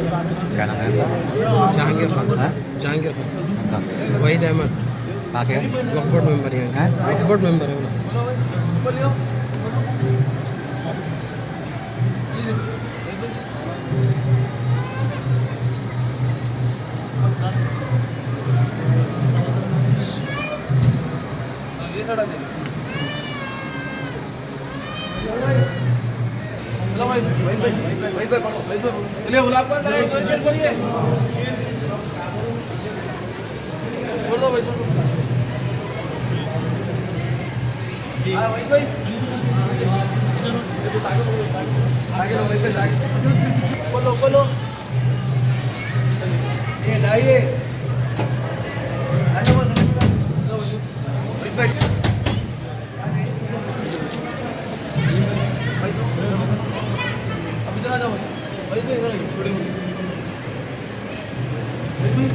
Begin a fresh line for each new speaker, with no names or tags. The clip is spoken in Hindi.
क्या नाम है आपका?
जहांगीर खान।
हाँ?
जहांगीर खान।
अच्छा।
वहीद अहमद
कहाँ से है?
वक्फ बोर्ड मेंबर है।
हैं?
वक्फ बोर्ड मेंबर है ना। चलिए गुलाब का अंदर एक शेर बोलिए। बोल दो भाई। हाँ भाई भाई। आगे लो भाई आगे। बोलो बोलो। ये लाइए। आगे बोलो। अब इधर आ जाओ भाई। भाई इधर आइए छोड़िए।